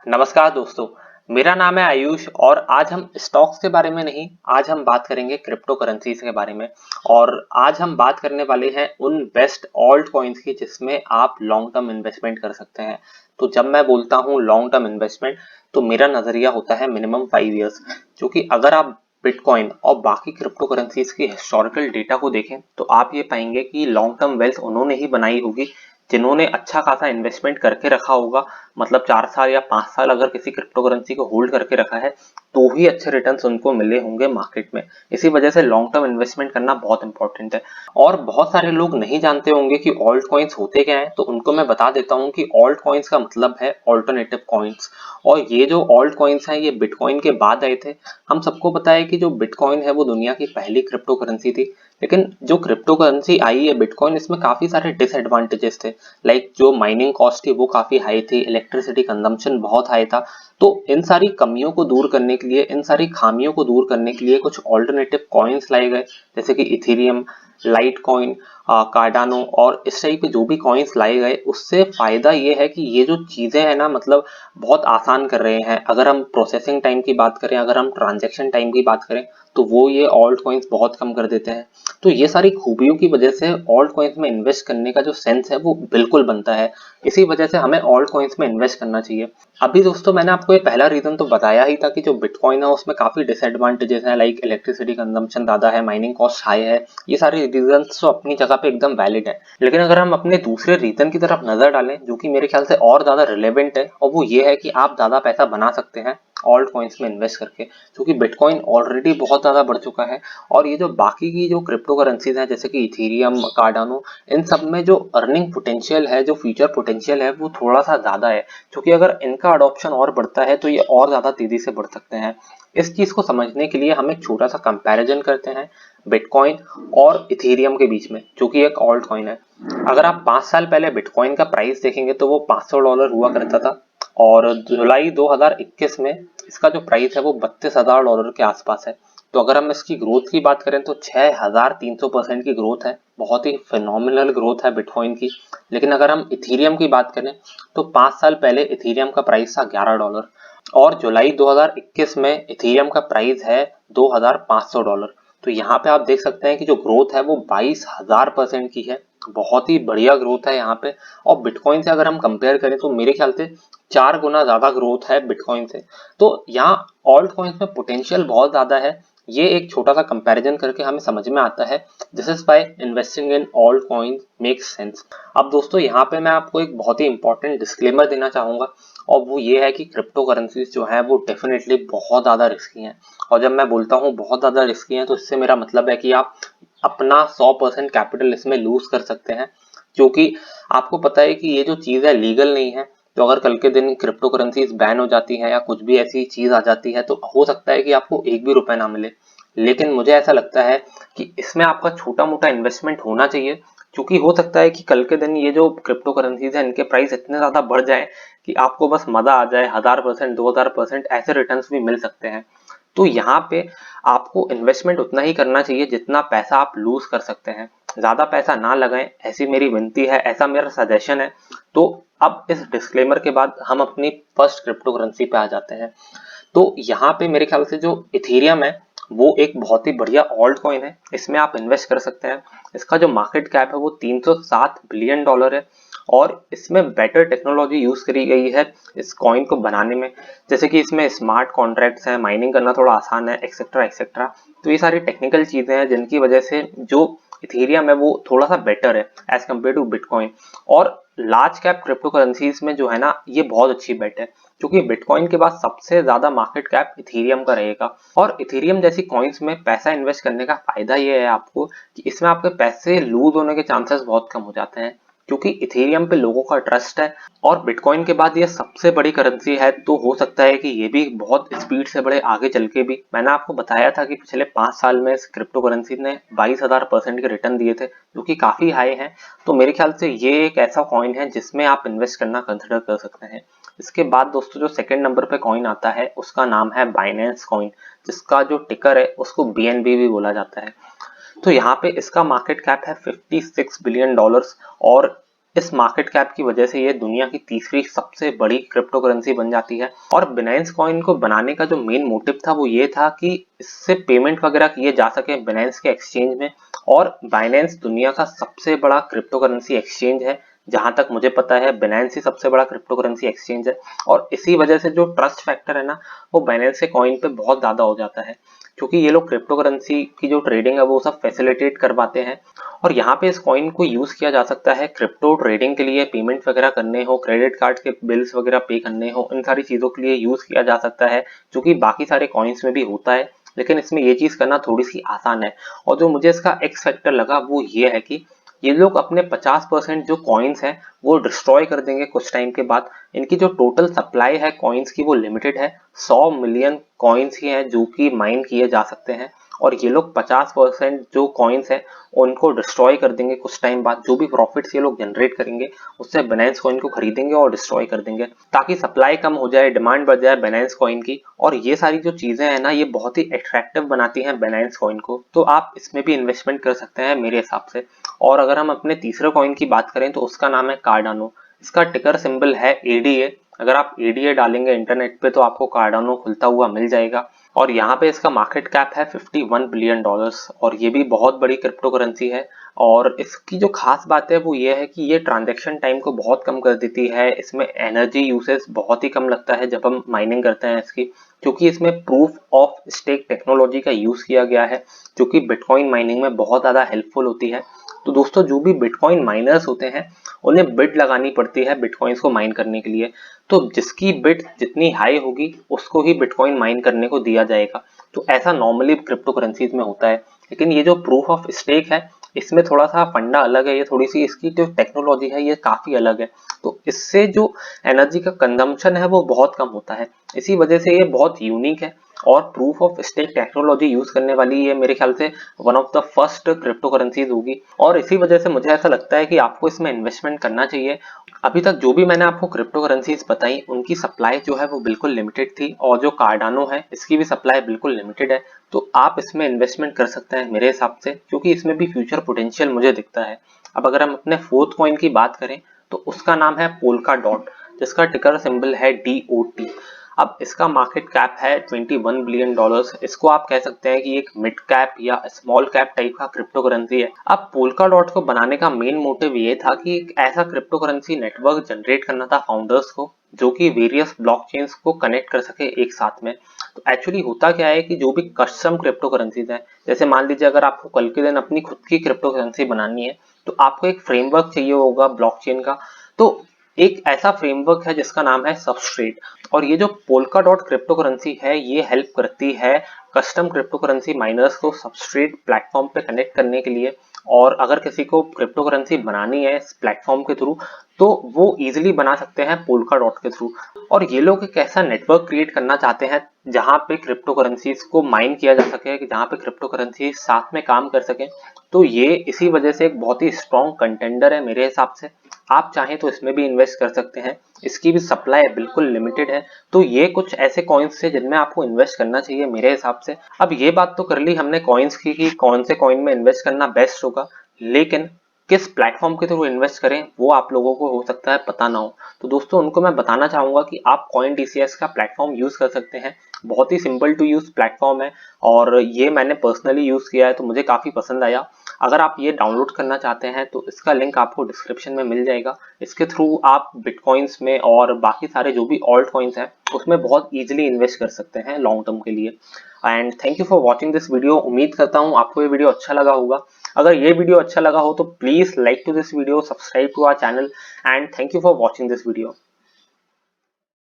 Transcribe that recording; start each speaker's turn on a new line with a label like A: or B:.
A: नमस्कार दोस्तों। मेरा नाम है आयुष और आज हम स्टॉक्स के बारे में नहीं, आज हम बात करेंगे क्रिप्टो करेंसीज के बारे में। और आज हम बात करने वाले हैं उन बेस्ट ऑल्ट कॉइन्स की जिसमें आप लॉन्ग टर्म इन्वेस्टमेंट कर सकते हैं। तो जब मैं बोलता हूँ लॉन्ग टर्म इन्वेस्टमेंट, तो मेरा नजरिया होता है मिनिमम 5 ईयर्स, क्योंकि अगर आप बिटकॉइन और बाकी क्रिप्टो करेंसीज की हिस्टोरिकल डेटा को देखें तो आप ये पाएंगे कि लॉन्ग टर्म वेल्थ उन्होंने ही बनाई होगी जिन्होंने अच्छा खासा इन्वेस्टमेंट करके रखा होगा। मतलब 4 साल या 5 साल अगर किसी क्रिप्टो करेंसी को होल्ड करके रखा है तो ही अच्छे रिटर्न्स उनको मिले होंगे मार्केट में। इसी वजह से लॉन्ग टर्म इन्वेस्टमेंट करना बहुत इंपॉर्टेंट है। और बहुत सारे लोग नहीं जानते होंगे कि ऑल्ट कॉइन्स होते क्या हैं, तो उनको मैं बता देता हूँ कि ऑल्ट कॉइन्स का मतलब है ऑल्टरनेटिव कॉइन्स। और ये जो ऑल्ट कॉइन्स हैं ये बिटकॉइन के बाद आए थे। हम सबको पता है कि जो बिटकॉइन है वो दुनिया की पहली क्रिप्टो करेंसी थी, लेकिन जो क्रिप्टो करेंसी आई है बिटकॉइन, इसमें काफी सारे डिसएडवांटेजेस थे। लाइक जो माइनिंग कॉस्ट थी वो काफी हाई थी, इलेक्ट्रिसिटी कंजम्पशन बहुत हाई था। तो इन सारी कमियों को दूर करने के लिए, इन सारी खामियों को दूर करने के लिए कुछ ऑल्टरनेटिव कॉइन्स लाए गए, जैसे कि इथेरियम, लाइट कॉइन, कार्डानो और इस टाइप के जो भी कॉइन्स लाए गए। उससे फायदा ये है कि ये जो चीजें हैं ना, मतलब बहुत आसान कर रहे हैं। अगर हम प्रोसेसिंग टाइम की बात करें, अगर हम ट्रांजेक्शन टाइम की बात करें, तो वो ये ऑल्ट कॉइन्स बहुत कम कर देते हैं। तो ये सारी खूबियों की वजह से ऑल्ट कॉइन्स में इन्वेस्ट करने का जो सेंस है वो बिल्कुल बनता है। इसी वजह से हमें ऑल्ट कॉइन्स में इन्वेस्ट करना चाहिए। अभी दोस्तों मैंने आपको ये पहला रीजन तो बताया ही था कि जो बिटकॉइन है उसमें काफी डिसएडवांटेजेस हैं, लाइक इलेक्ट्रिसिटी कंजम्पशन ज्यादा है, माइनिंग कॉस्ट हाई है। ये सारे रीजन तो अपनी जगह पे एकदम वैलिड है। लेकिन अगर हम अपने दूसरे रीजन की तरफ नजर डालें, जो कि मेरे ख्याल से और ज्यादा रिलेवेंट है, और वो ये है कि आप ज्यादा पैसा बना सकते हैं ऑल्ट कॉइन्स में इन्वेस्ट करके, क्योंकि बिटकॉइन ऑलरेडी बहुत ज्यादा बढ़ चुका है। और ये जो बाकी की जो क्रिप्टो करेंसीज हैं, जैसे कि इथेरियम, कार्डानो, इन सब में जो अर्निंग पोटेंशियल है, जो फ्यूचर पोटेंशियल है, वो थोड़ा सा ज्यादा है। क्योंकि अगर इनका अडॉप्शन और बढ़ता है तो ये और ज्यादा तेजी से बढ़ सकते हैं। इस चीज को समझने के लिए हम एक छोटा सा कंपैरिजन करते हैं बिटकॉइन और इथेरियम के बीच में, जो कि एक ऑल्ट कॉइन है। अगर आप 5 साल पहले बिटकॉइन का प्राइस देखेंगे तो वो $500 हुआ करता था, और जुलाई 2021 में इसका जो प्राइस है वो $32,000 के आसपास है। तो अगर हम इसकी ग्रोथ की बात करें तो 6300% की ग्रोथ है, बहुत ही फिनोमिनल ग्रोथ है बिटकॉइन की। लेकिन अगर हम इथेरियम की बात करें तो 5 साल पहले इथेरियम का प्राइस था $11, और जुलाई 2021 में इथेरियम का प्राइस है $2500। तो यहाँ पे आप देख सकते हैं कि जो ग्रोथ है वो 22,000% की है। बहुत ही बढ़िया ग्रोथ है यहाँ पे। और बिटकॉइन से अगर हम कंपेयर करें तो मेरे ख्याल से 4 गुना ज्यादा ग्रोथ है बिटकॉइन से। तो यहाँ ऑल्ट कॉइन्स में पोटेंशियल बहुत ज्यादा है। ये एक छोटा सा कंपैरिजन करके हमें समझ में आता है। This is why investing in alt coins makes sense. अब दोस्तों यहाँ पे मैं आपको एक बहुत ही इंपॉर्टेंट डिस्क्लेमर देना चाहूंगा, और वो ये है कि क्रिप्टो करेंसीज जो है वो डेफिनेटली बहुत ज्यादा रिस्की हैं। और जब मैं बोलता हूँ बहुत ज्यादा रिस्की हैं तो इससे मेरा मतलब है कि आप अपना 100% कैपिटल इसमें लूज कर सकते हैं, क्योंकि आपको पता है कि ये जो चीज है लीगल नहीं है। तो अगर कल के दिन क्रिप्टो करेंसीज बैन हो जाती है या कुछ भी ऐसी चीज आ जाती है तो हो सकता है कि आपको एक भी रुपए ना मिले। लेकिन मुझे ऐसा लगता है कि इसमें आपका छोटा मोटा इन्वेस्टमेंट होना चाहिए, क्योंकि हो सकता है कि कल के दिन ये जो क्रिप्टो करेंसीज है इनके प्राइस इतने ज्यादा बढ़ जाए कि आपको बस मजा आ जाए, 1000%, 2000% ऐसे रिटर्न्स भी मिल सकते हैं। तो यहाँ पे आपको इन्वेस्टमेंट उतना ही करना चाहिए जितना पैसा आप लूज कर सकते हैं। ज्यादा पैसा ना लगाएं, ऐसी मेरी विनती है, ऐसा मेरा सजेशन है। तो अब इस डिस्क्लेमर के बाद हम अपनी फर्स्ट क्रिप्टो करेंसी पे आ जाते हैं। तो यहाँ पे मेरे ख्याल से जो इथेरियम है वो एक बहुत ही बढ़िया ऑल्ट कॉइन है, इसमें आप इन्वेस्ट कर सकते हैं। इसका जो मार्केट कैप है वो $307 बिलियन है, और इसमें बेटर टेक्नोलॉजी यूज करी गई है इस कॉइन को बनाने में। जैसे कि इसमें स्मार्ट कॉन्ट्रैक्ट्स हैं, माइनिंग करना थोड़ा आसान है, एक्सेट्रा एक्सेट्रा। तो ये सारी टेक्निकल चीजें हैं जिनकी वजह से जो इथेरियम है वो थोड़ा सा बेटर है एज कम्पेयर टू बिटकॉइन। और लार्ज कैप क्रिप्टो करेंसीज में जो है ना, ये बहुत अच्छी बेट है, क्योंकि बिटकॉइन के बाद सबसे ज्यादा मार्केट कैप इथेरियम का रहेगा। और इथेरियम जैसी कॉइन्स में पैसा इन्वेस्ट करने का फायदा ये है आपको कि इसमें आपके पैसे लूज होने के चांसेस बहुत कम हो जाते हैं, क्योंकि इथेरियम पे लोगों का ट्रस्ट है। और बिटकॉइन के बाद ये सबसे बड़ी करेंसी है, तो हो सकता है कि ये भी बहुत स्पीड से बढ़े आगे चल के भी। मैंने आपको बताया था कि पिछले 5 साल में इस क्रिप्टो करेंसी ने 22,000% के रिटर्न दिए थे, जो कि काफी हाई है। तो मेरे ख्याल से ये एक ऐसा कॉइन है जिसमें आप इन्वेस्ट करना कंसिडर कर सकते हैं। इसके बाद दोस्तों जो सेकंड नंबर पे कॉइन आता है उसका नाम है बाइनेंस कॉइन, जिसका जो टिकर है उसको BNB भी बोला जाता है। तो यहाँ पे इसका मार्केट कैप है $56 बिलियन, और इस मार्केट कैप की वजह से ये दुनिया की तीसरी सबसे बड़ी क्रिप्टो करेंसी बन जाती है। और बिनांस कॉइन को बनाने का जो मेन मोटिव था वो ये था कि इससे पेमेंट वगैरह किए जा सके बिनांस के एक्सचेंज में। और बाइनेंस दुनिया का सबसे बड़ा क्रिप्टो करेंसी एक्सचेंज है, जहां तक मुझे पता है बाइनेंस ही सबसे बड़ा क्रिप्टो करेंसी एक्सचेंज है। और इसी वजह से जो ट्रस्ट फैक्टर है ना, वो बाइनेंस के कॉइन पे बहुत ज्यादा हो जाता है, क्योंकि ये लोग क्रिप्टो करेंसी की जो ट्रेडिंग है वो सब फैसिलिटेट करवाते हैं। और यहाँ पे इस कॉइन को यूज किया जा सकता है क्रिप्टो ट्रेडिंग के लिए, पेमेंट वगैरह करने हो, क्रेडिट कार्ड के बिल्स वगैरह पे करने हो, इन सारी चीजों के लिए यूज किया जा सकता है, जो कि बाकी सारे कॉइन्स में भी होता है। लेकिन इसमें ये चीज करना थोड़ी सी आसान है। और जो मुझे इसका एक्स फैक्टर लगा वो ये है कि ये लोग अपने 50% जो कॉइन्स हैं वो डिस्ट्रॉय कर देंगे कुछ टाइम के बाद। इनकी जो टोटल सप्लाई है कॉइन्स की वो लिमिटेड है, 100 मिलियन कॉइन्स ही हैं जो कि माइन किए जा सकते हैं। और ये लोग 50% जो कॉइन्स हैं उनको डिस्ट्रॉय कर देंगे कुछ टाइम बाद। जो भी प्रॉफिट्स ये लोग जनरेट करेंगे उससे बाइनेंस कॉइन को खरीदेंगे और डिस्ट्रॉय कर देंगे, ताकि सप्लाई कम हो जाए, डिमांड बढ़ जाए बाइनेंस कॉइन की। और ये सारी जो चीजें हैं ना, ये बहुत ही अट्रैक्टिव बनाती हैं बाइनेंस कॉइन को। तो आप इसमें भी इन्वेस्टमेंट कर सकते हैं मेरे हिसाब से। और अगर हम अपने तीसरे कॉइन की बात करें तो उसका नाम है कार्डानो। इसका टिकर सिंबल है एडीए। अगर आप एडीए डालेंगे इंटरनेट पे तो आपको कार्डानो खुलता हुआ मिल जाएगा। और यहाँ पे इसका मार्केट कैप है $51 बिलियन, और ये भी बहुत बड़ी क्रिप्टो करेंसी है। और इसकी जो खास बात है वो ये है कि ये ट्रांजैक्शन टाइम को बहुत कम कर देती है। इसमें एनर्जी यूसेज बहुत ही कम लगता है जब हम माइनिंग करते हैं इसकी, क्योंकि इसमें प्रूफ ऑफ स्टेक टेक्नोलॉजी का यूज किया गया है, जो कि बिटकॉइन माइनिंग में बहुत ज्यादा हेल्पफुल होती है। तो दोस्तों, जो भी बिटकॉइन माइनर्स होते हैं उन्हें बिड लगानी पड़ती है बिटकॉइंस को माइन करने के लिए। तो जिसकी बिड जितनी हाई होगी उसको ही बिटकॉइन माइन करने को दिया जाएगा। तो ऐसा नॉर्मली क्रिप्टो करेंसीज में होता है। लेकिन ये जो प्रूफ ऑफ स्टेक है इसमें थोड़ा सा फंडा अलग है, ये थोड़ी सी इसकी जो टेक्नोलॉजी है ये काफी अलग है। तो इससे जो एनर्जी का कंजम्पशन है वो बहुत कम होता है, इसी वजह से ये बहुत यूनिक है। और proof of stake technology use करने वाली ये मेरे ख्याल से one of the first crypto currencies होगी। और इसी वजह से मुझे ऐसा लगता है कि आपको इसमें इन्वेस्टमेंट करना चाहिए। अभी तक जो भी मैंने आपको क्रिप्टो करेंसीज बताई उनकी सप्लाई जो है वो बिल्कुल लिमिटेड थी, और जो कार्डानो है इसकी भी सप्लाई बिल्कुल लिमिटेड है। तो आप इसमें इन्वेस्टमेंट कर सकते हैं मेरे हिसाब से, क्योंकि इसमें भी फ्यूचर पोटेंशियल मुझे दिखता है। अब अगर हम अपने फोर्थ कॉइन की बात करें तो उसका नाम है पोल्का डॉट, जिसका टिकर सिंबल है DOT। अब इसका मार्केट कैप है $21 बिलियन। इसको आप कह सकते हैं कि एक मिड कैप या स्मॉल कैप टाइप का क्रिप्टो करेंसी है। अब पोल्का डॉट को बनाने का मेन मोटिव ये था कि एक ऐसा क्रिप्टो करेंसी नेटवर्क जनरेट करना था फाउंडर्स को, जो कि वेरियस ब्लॉकचेन्स को कनेक्ट कर सके एक साथ में। तो एक्चुअली होता क्या है कि जो भी कस्टम क्रिप्टो करेंसीज है, जैसे मान लीजिए अगर आपको कल के दिन अपनी खुद की क्रिप्टो करेंसी बनानी है तो आपको एक फ्रेमवर्क चाहिए होगा ब्लॉकचेन का। तो एक ऐसा फ्रेमवर्क है जिसका नाम है सबस्ट्रेट। और ये जो पोल्का डॉट क्रिप्टो करेंसी है ये हेल्प करती है कस्टम क्रिप्टो करेंसी माइनर्स को सबस्ट्रेट प्लेटफॉर्म पे कनेक्ट करने के लिए। और अगर किसी को क्रिप्टो करेंसी बनानी है इस प्लेटफॉर्म के थ्रू तो वो इजीली बना सकते हैं पोल्का डॉट के थ्रू। और ये लोग एक ऐसा नेटवर्क क्रिएट करना चाहते हैं जहां पे क्रिप्टो करेंसीज को माइन किया जा सके, जहां पे क्रिप्टो करेंसी साथ में काम कर सके। तो ये इसी वजह से एक बहुत ही स्ट्रॉन्ग कंटेंडर है मेरे हिसाब से। आप चाहें तो इसमें भी इन्वेस्ट कर सकते हैं, इसकी भी सप्लाई बिल्कुल लिमिटेड है। तो ये कुछ ऐसे कॉइन्स थे जिनमें आपको इन्वेस्ट करना चाहिए मेरे हिसाब से। अब ये बात तो कर ली हमने कॉइन्स की कि कौन से कॉइन में इन्वेस्ट करना बेस्ट होगा, लेकिन किस प्लेटफॉर्म के थ्रू इन्वेस्ट करें वो आप लोगों को हो सकता है पता ना हो। तो दोस्तों, उनको मैं बताना चाहूंगा कि आप CoinDCS का प्लेटफॉर्म यूज कर सकते हैं। बहुत ही सिंपल टू यूज प्लेटफॉर्म है, और ये मैंने पर्सनली यूज किया है तो मुझे काफी पसंद आया। अगर आप ये डाउनलोड करना चाहते हैं तो इसका लिंक आपको डिस्क्रिप्शन में मिल जाएगा। इसके थ्रू आप बिटकॉइंस में और बाकी सारे जो भी ऑल्ट कॉइन्स हैं उसमें बहुत इजीली इन्वेस्ट कर सकते हैं लॉन्ग टर्म के लिए। And thank you for watching this video. उम्मीद करता हूँ आपको ये वीडियो अच्छा लगा होगा। अगर ये वीडियो अच्छा लगा हो तो please like to this video, subscribe to our channel, and thank you for watching this video.